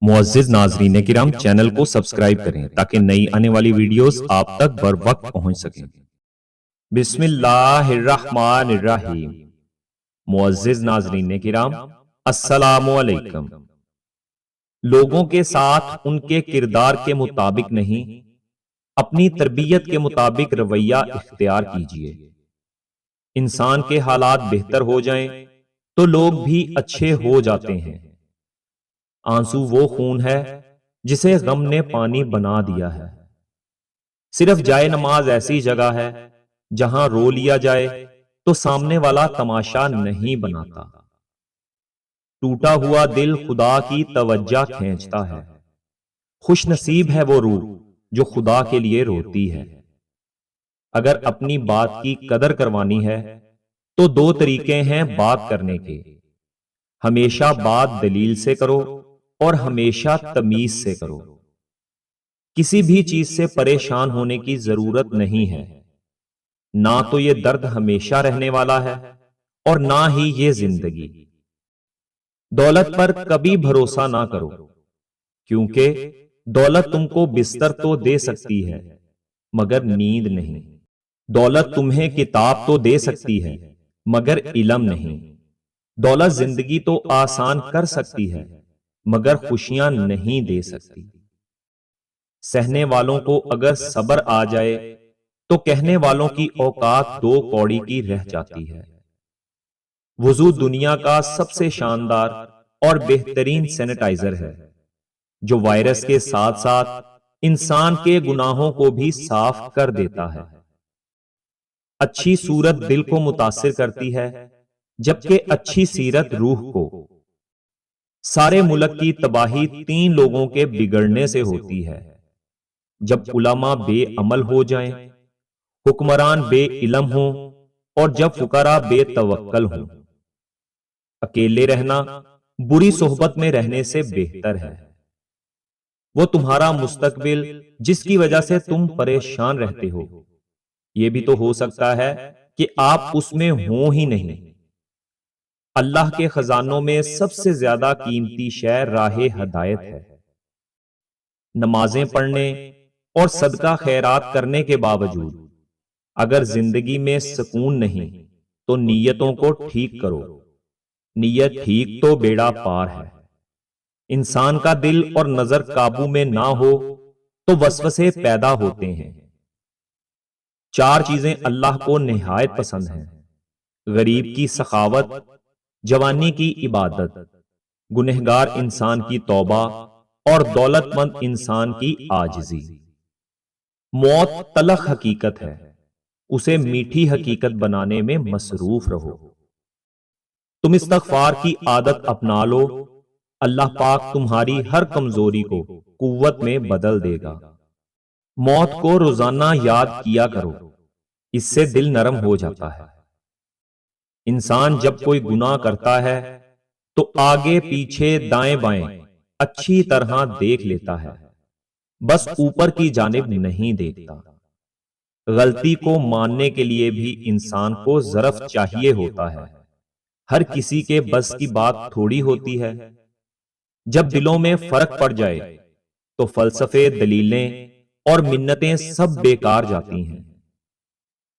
معزز ناظرین کرام، چینل کو سبسکرائب کریں تاکہ نئی آنے والی ویڈیوز آپ تک بر وقت پہنچ سکیں۔ بسم اللہ الرحمن الرحیم۔ معزز ناظرین کرام، السلام علیکم۔ لوگوں کے ساتھ ان کے کردار کے مطابق نہیں، اپنی تربیت کے مطابق رویہ اختیار کیجیے۔ انسان کے حالات بہتر ہو جائیں تو لوگ بھی اچھے ہو جاتے ہیں۔ آنسو وہ خون ہے جسے غم نے پانی بنا دیا ہے۔ صرف جائے نماز ایسی جگہ ہے جہاں رو لیا جائے تو سامنے والا تماشا نہیں بناتا۔ ٹوٹا ہوا دل خدا کی توجہ کھینچتا ہے۔ خوش نصیب ہے وہ روح جو خدا کے لیے روتی ہے۔ اگر اپنی بات کی قدر کروانی ہے تو دو طریقے ہیں بات کرنے کے۔ ہمیشہ بات دلیل سے کرو اور ہمیشہ تمیز سے کرو۔ کسی بھی چیز سے پریشان ہونے کی ضرورت نہیں ہے۔ نہ تو یہ درد ہمیشہ رہنے والا ہے اور نہ ہی یہ زندگی۔ دولت پر کبھی بھروسہ نہ کرو، کیونکہ دولت تم کو بستر تو دے سکتی ہے مگر نیند نہیں۔ دولت تمہیں کتاب تو دے سکتی ہے مگر علم نہیں۔ دولت زندگی تو آسان کر سکتی ہے مگر خوشیاں نہیں دے سکتی۔ سہنے والوں کو اگر صبر آ جائے تو کہنے والوں کی اوقات دو کوڑی کی رہ جاتی ہے۔ وضو دنیا کا سب سے شاندار اور بہترین سینیٹائزر ہے جو وائرس کے ساتھ ساتھ انسان کے گناہوں کو بھی صاف کر دیتا ہے۔ اچھی صورت دل کو متاثر کرتی ہے جبکہ اچھی سیرت روح کو۔ سارے ملک کی تباہی تین لوگوں کے بگڑنے سے ہوتی ہے: جب علماء بے عمل ہو جائیں، حکمران بے علم ہوں اور جب فقراء بے توکل ہوں۔ اکیلے رہنا بری صحبت میں رہنے سے بہتر ہے۔ وہ تمہارا مستقبل جس کی وجہ سے تم پریشان رہتے ہو، یہ بھی تو ہو سکتا ہے کہ آپ اس میں ہوں ہی نہیں۔ اللہ کے خزانوں میں سب سے زیادہ قیمتی شے راہ ہدایت ہے۔ نمازیں پڑھنے اور صدقہ خیرات کرنے کے باوجود اگر زندگی میں سکون نہیں تو نیتوں کو ٹھیک کرو۔ نیت ٹھیک تو بیڑا پار ہے۔ انسان کا دل اور نظر قابو میں نہ ہو تو وسوسے پیدا ہوتے ہیں۔ چار چیزیں اللہ کو نہایت پسند ہیں: غریب کی سخاوت، جوانی کی عبادت، گنہگار انسان کی توبہ اور دولت مند انسان کی عاجزی۔ موت تلخ حقیقت ہے، اسے میٹھی حقیقت بنانے میں مصروف رہو۔ تم استغفار کی عادت اپنا لو، اللہ پاک تمہاری ہر کمزوری کو قوت میں بدل دے گا۔ موت کو روزانہ یاد کیا کرو، اس سے دل نرم ہو جاتا ہے۔ انسان جب کوئی گناہ کرتا ہے تو آگے پیچھے دائیں بائیں اچھی طرح دیکھ لیتا ہے، بس اوپر کی جانب نہیں دیکھتا۔ غلطی کو ماننے کے لیے بھی انسان کو ظرف چاہیے ہوتا ہے۔ ہر کسی کے بس کی بات تھوڑی ہوتی ہے۔ جب دلوں میں فرق پڑ جائے تو فلسفے، دلیلیں اور منتیں سب بیکار جاتی ہیں۔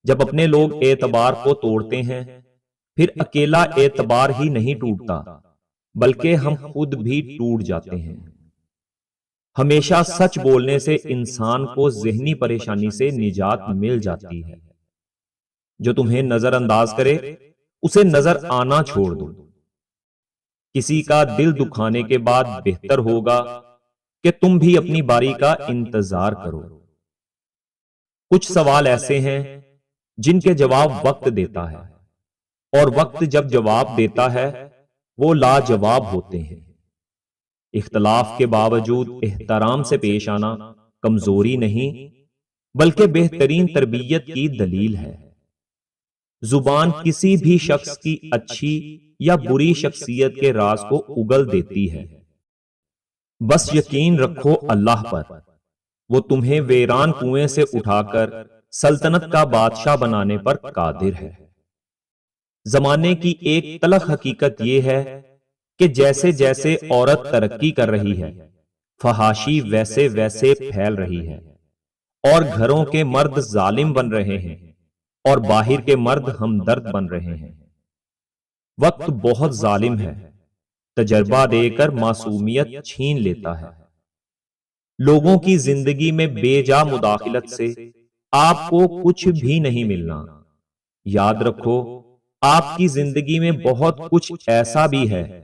جب اپنے لوگ اعتبار کو توڑتے ہیں پھر اکیلا اعتبار ہی نہیں ٹوٹتا بلکہ ہم خود بھی ٹوٹ جاتے ہیں۔ ہمیشہ سچ بولنے سے انسان کو ذہنی پریشانی سے نجات مل جاتی ہے۔ جو تمہیں نظر انداز کرے اسے نظر آنا چھوڑ دو۔ کسی کا دل دکھانے کے بعد بہتر ہوگا کہ تم بھی اپنی باری کا انتظار کرو۔ کچھ سوال ایسے ہیں جن کے جواب وقت دیتا ہے، اور وقت جب جواب دیتا ہے وہ لاجواب ہوتے ہیں۔ اختلاف کے باوجود احترام سے پیش آنا کمزوری نہیں بلکہ بہترین تربیت کی دلیل ہے۔ زبان کسی بھی شخص کی اچھی یا بری شخصیت کے راز کو اگل دیتی ہے۔ بس یقین رکھو اللہ پر، وہ تمہیں ویران کنویں سے اٹھا کر سلطنت کا بادشاہ بنانے پر قادر ہے۔ زمانے کی ایک تلخ حقیقت یہ ہے کہ جیسے جیسے عورت ترقی کر رہی ہے فحاشی ویسے ویسے پھیل رہی ہے، اور گھروں کے مرد ظالم بن رہے ہیں اور باہر کے مرد ہمدرد بن رہے ہیں۔ وقت بہت ظالم ہے، تجربہ دے کر معصومیت چھین لیتا ہے۔ لوگوں کی زندگی میں بے جا مداخلت سے آپ کو کچھ بھی نہیں ملنا۔ یاد رکھو، آپ کی زندگی میں بہت کچھ ایسا بھی ہے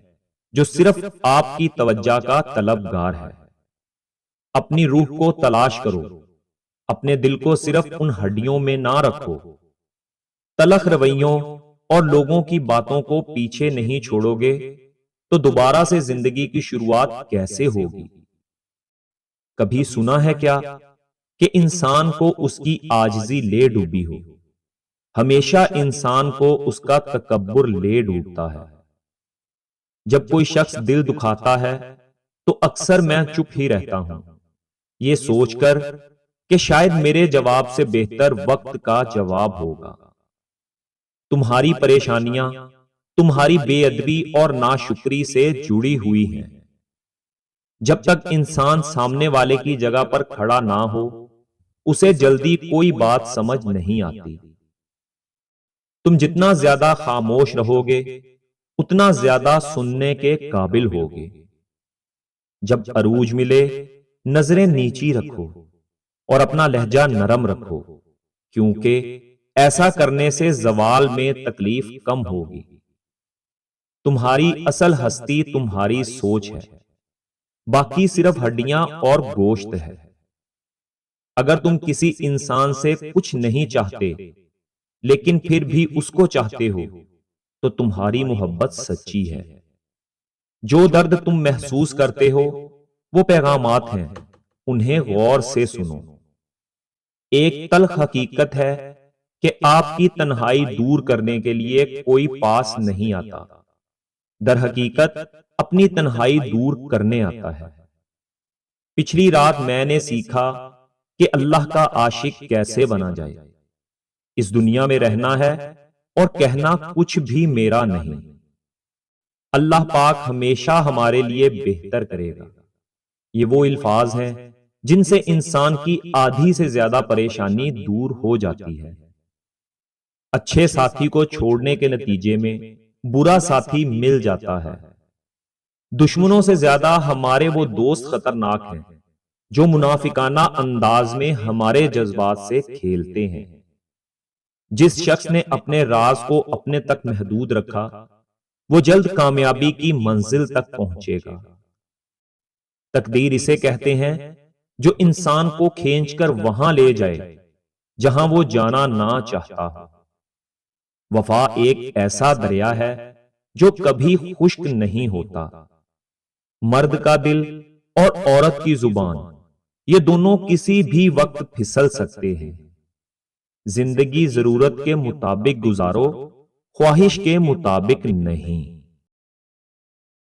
جو صرف آپ کی توجہ کا طلبگار ہے۔ اپنی روح کو تلاش کرو، اپنے دل کو صرف ان ہڈیوں میں نہ رکھو۔ تلخ رویوں اور لوگوں کی باتوں کو پیچھے نہیں چھوڑو گے تو دوبارہ سے زندگی کی شروعات کیسے ہوگی؟ کبھی سنا ہے کیا کہ انسان کو اس کی عاجزی لے ڈوبی ہو؟ ہمیشہ انسان کو اس کا تکبر لے ڈوبتا ہے۔ جب کوئی شخص دل دکھاتا ہے تو اکثر میں چپ ہی رہتا ہوں، یہ سوچ کر کہ شاید میرے جواب سے بہتر وقت کا جواب ہوگا۔ تمہاری پریشانیاں تمہاری بے ادبی اور ناشکری سے جڑی ہوئی ہیں۔ جب تک انسان سامنے والے کی جگہ پر کھڑا نہ ہو، اسے جلدی کوئی بات سمجھ نہیں آتی۔ تم جتنا زیادہ خاموش رہو گے اتنا زیادہ سننے کے قابل ہوگے۔ جب عروج ملے نظریں نیچی رکھو اور اپنا لہجہ نرم رکھو، کیونکہ ایسا کرنے سے زوال میں تکلیف کم ہوگی۔ تمہاری اصل ہستی تمہاری سوچ ہے، باقی صرف ہڈیاں اور گوشت ہے۔ اگر تم کسی انسان سے کچھ نہیں چاہتے لیکن پھر بھی اس کو چاہتے ہو تو تمہاری محبت سچی ہے۔ جو درد تم محسوس کرتے ہو وہ پیغامات ہیں، انہیں غور سے سنو۔ ایک تلخ حقیقت ہے کہ آپ کی تنہائی دور کرنے کے لیے کوئی پاس نہیں آتا، در حقیقت اپنی تنہائی دور کرنے آتا ہے۔ پچھلی رات میں نے سیکھا کہ اللہ کا عاشق کیسے بنا جائے۔ اس دنیا میں رہنا ہے اور کہنا کچھ بھی میرا نہیں۔ اللہ پاک ہمیشہ ہمارے لیے بہتر کرے گا۔ یہ وہ الفاظ ہیں جن سے انسان کی آدھی سے زیادہ پریشانی دور ہو جاتی ہے۔ اچھے ساتھی کو چھوڑنے کے نتیجے میں برا ساتھی مل جاتا ہے۔ دشمنوں سے زیادہ ہمارے وہ دوست خطرناک ہیں جو منافقانہ انداز میں ہمارے جذبات سے کھیلتے ہیں۔ جس شخص نے اپنے راز کو اپنے تک محدود رکھا وہ جلد کامیابی کی منزل تک پہنچے گا۔ تقدیر اسے کہتے ہیں جو انسان کو کھینچ کر وہاں لے جائے جہاں وہ جانا نہ چاہتا ہو۔ وفا ایک ایسا دریا ہے جو کبھی خشک نہیں ہوتا۔ مرد کا دل اور عورت کی زبان، یہ دونوں کسی بھی وقت پھسل سکتے ہیں۔ زندگی ضرورت کے مطابق گزارو، خواہش کے مطابق نہیں۔